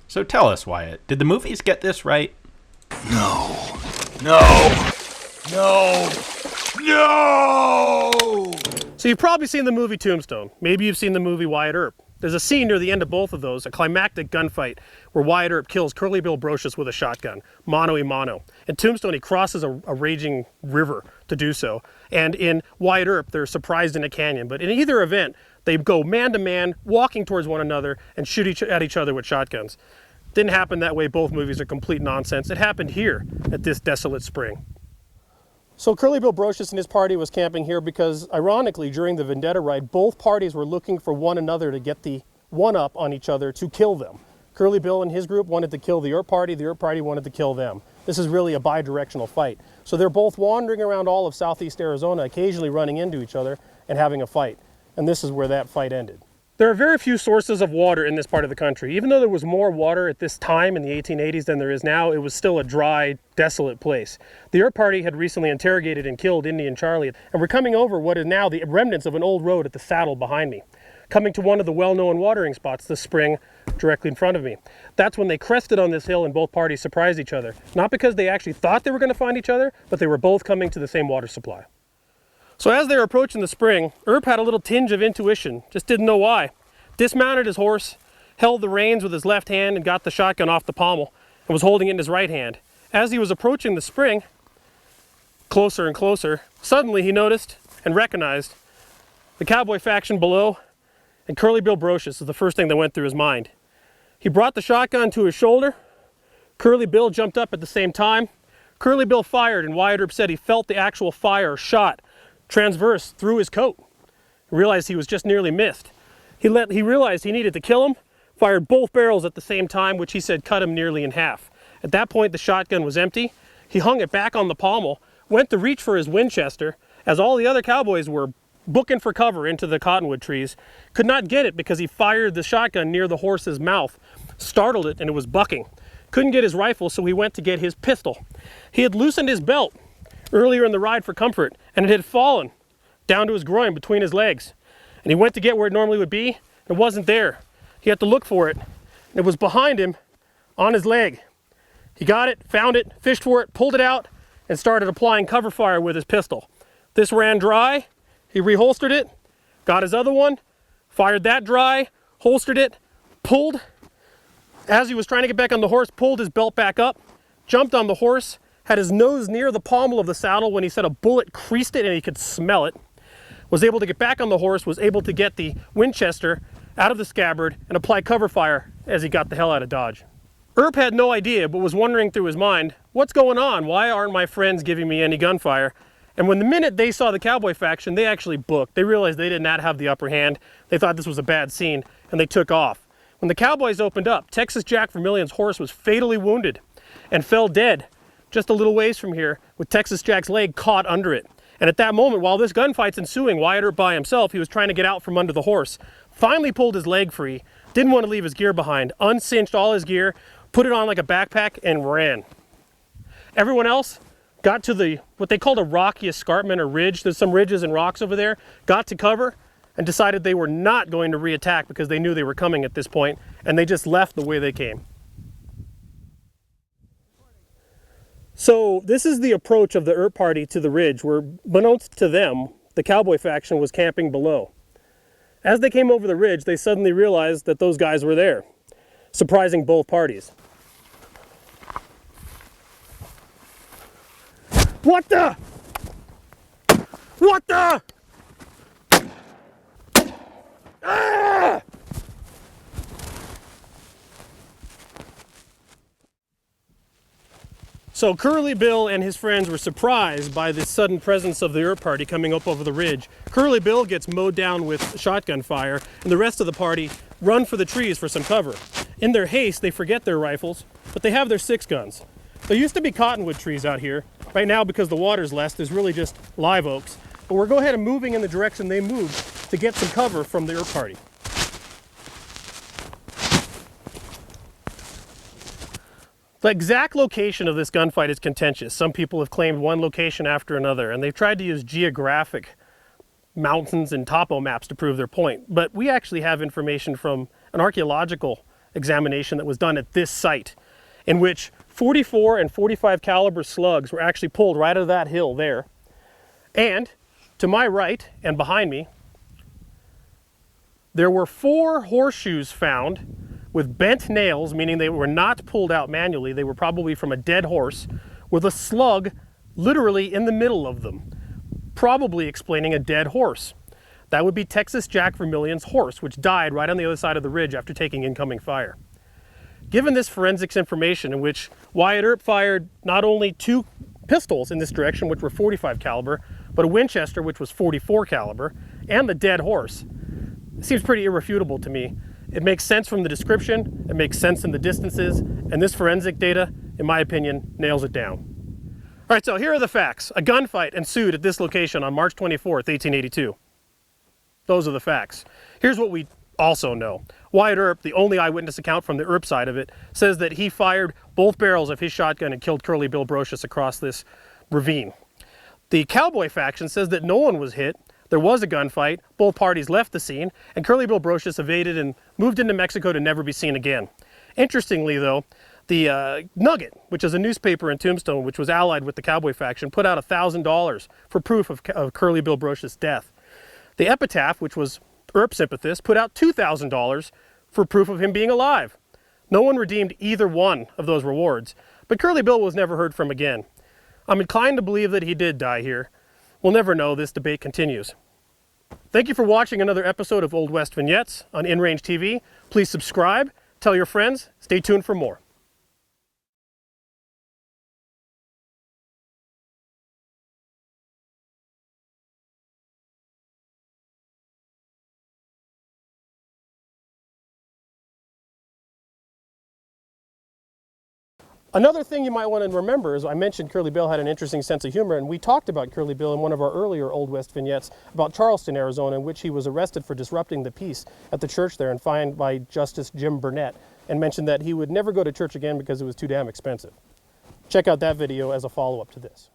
So tell us, Wyatt, did the movies get this right? No. No. No. No! So you've probably seen the movie Tombstone. Maybe you've seen the movie Wyatt Earp. There's a scene near the end of both of those, a climactic gunfight, where Wyatt Earp kills Curly Bill Brocious with a shotgun, mano-a-mano. In Tombstone, he crosses a raging river to do so. And in Wyatt Earp, they're surprised in a canyon. But in either event, they go man-to-man, walking towards one another, and shoot at each other with shotguns. Didn't happen that way. Both movies are complete nonsense. It happened here at this desolate spring. So Curly Bill Brocious and his party was camping here because, ironically, during the Vendetta ride, both parties were looking for one another to get the one-up on each other to kill them. Curly Bill and his group wanted to kill the Earp party wanted to kill them. This is really a bi-directional fight. So they're both wandering around all of southeast Arizona, occasionally running into each other and having a fight. And this is where that fight ended. There are very few sources of water in this part of the country. Even though there was more water at this time in the 1880s than there is now, it was still a dry, desolate place. The Earp party had recently interrogated and killed Indian Charlie, and we're coming over what is now the remnants of an old road at the saddle behind me, coming to one of the well-known watering spots this spring directly in front of me. That's when they crested on this hill and both parties surprised each other. Not because they actually thought they were going to find each other, but they were both coming to the same water supply. So as they were approaching the spring, Earp had a little tinge of intuition, just didn't know why. Dismounted his horse, held the reins with his left hand and got the shotgun off the pommel and was holding it in his right hand. As he was approaching the spring, closer and closer, suddenly he noticed and recognized the Cowboy faction below, and Curly Bill Brocious is the first thing that went through his mind. He brought the shotgun to his shoulder. Curly Bill jumped up at the same time. Curly Bill fired, and Wyatt Earp said he felt the actual fire shot transverse through his coat. He realized he was just nearly missed. He realized he needed to kill him, fired both barrels at the same time, which he said cut him nearly in half. At that point, the shotgun was empty. He hung it back on the pommel, went to reach for his Winchester, as all the other cowboys were booking for cover into the cottonwood trees. Could not get it because he fired the shotgun near the horse's mouth, startled it, and it was bucking. Couldn't get his rifle, so he went to get his pistol. He had loosened his belt earlier in the ride for comfort, and it had fallen down to his groin between his legs. And he went to get where it normally would be, and it wasn't there. He had to look for it. It was behind him on his leg. He got it, found it, fished for it, pulled it out, and started applying cover fire with his pistol. This ran dry. He reholstered it, got his other one, fired that dry, holstered it, pulled. As he was trying to get back on the horse, pulled his belt back up, jumped on the horse, had his nose near the pommel of the saddle when he said a bullet creased it and he could smell it. Was able to get back on the horse, was able to get the Winchester out of the scabbard and apply cover fire as he got the hell out of Dodge. Earp had no idea, but was wondering through his mind, what's going on? Why aren't my friends giving me any gunfire? And when the minute they saw the Cowboy faction, they actually booked. They realized they did not have the upper hand. They thought this was a bad scene, and they took off. When the Cowboys opened up, Texas Jack Vermillion's horse was fatally wounded and fell dead just a little ways from here with Texas Jack's leg caught under it. And at that moment, while this gunfight's ensuing, Wyatt Earp by himself, he was trying to get out from under the horse, finally pulled his leg free, didn't want to leave his gear behind, uncinched all his gear, put it on like a backpack, and ran. Everyone else got to what they called a rocky escarpment or ridge. There's some ridges and rocks over there. Got to cover and decided they were not going to reattack because they knew they were coming at this point, and they just left the way they came. So this is the approach of the Earp party to the ridge where, unbeknownst to them, the Cowboy faction was camping below. As they came over the ridge, they suddenly realized that those guys were there, surprising both parties. What the? What the? Ah! So Curly Bill and his friends were surprised by the sudden presence of the Earp party coming up over the ridge. Curly Bill gets mowed down with shotgun fire, and the rest of the party run for the trees for some cover. In their haste, they forget their rifles, but they have their 6 guns. There used to be cottonwood trees out here. Right now, because the water's less, there's really just live oaks. But we're going ahead and moving in the direction they moved to get some cover from the Earp party. The exact location of this gunfight is contentious. Some people have claimed one location after another, and they've tried to use geographic mountains and topo maps to prove their point. But we actually have information from an archaeological examination that was done at this site, in which 44 and 45 caliber slugs were actually pulled right out of that hill there. And to my right and behind me, there were 4 horseshoes found with bent nails, meaning they were not pulled out manually. They were probably from a dead horse with a slug literally in the middle of them, probably explaining a dead horse. That would be Texas Jack Vermillion's horse, which died right on the other side of the ridge after taking incoming fire. Given this forensics information, in which Wyatt Earp fired not only 2 pistols in this direction, which were 45 caliber, but a Winchester, which was 44 caliber, and the dead horse, it seems pretty irrefutable to me. It makes sense from the description, it makes sense in the distances, and this forensic data, in my opinion, nails it down. All right, so here are the facts. A gunfight ensued at this location on March 24th, 1882. Those are the facts. Here's what we also know. Wyatt Earp, the only eyewitness account from the Earp side of it, says that he fired both barrels of his shotgun and killed Curly Bill Brocious across this ravine. The Cowboy faction says that no one was hit. There was a gunfight, both parties left the scene, and Curly Bill Brocious evaded and moved into Mexico to never be seen again. Interestingly though, the Nugget, which is a newspaper in Tombstone which was allied with the Cowboy faction, put out $1,000 for proof of Curly Bill Brocious' death. The Epitaph, which was Earp sympathist, put out $2,000 for proof of him being alive. No one redeemed either one of those rewards, but Curly Bill was never heard from again. I'm inclined to believe that he did die here. We'll never know. This debate continues. Thank you for watching another episode of Old West Vignettes on InRangeTV. Please subscribe, tell your friends, stay tuned for more. Another thing you might want to remember is I mentioned Curly Bill had an interesting sense of humor, and we talked about Curly Bill in one of our earlier Old West vignettes about Charleston, Arizona, in which he was arrested for disrupting the peace at the church there and fined by Justice Jim Burnett, and mentioned that he would never go to church again because it was too damn expensive. Check out that video as a follow-up to this.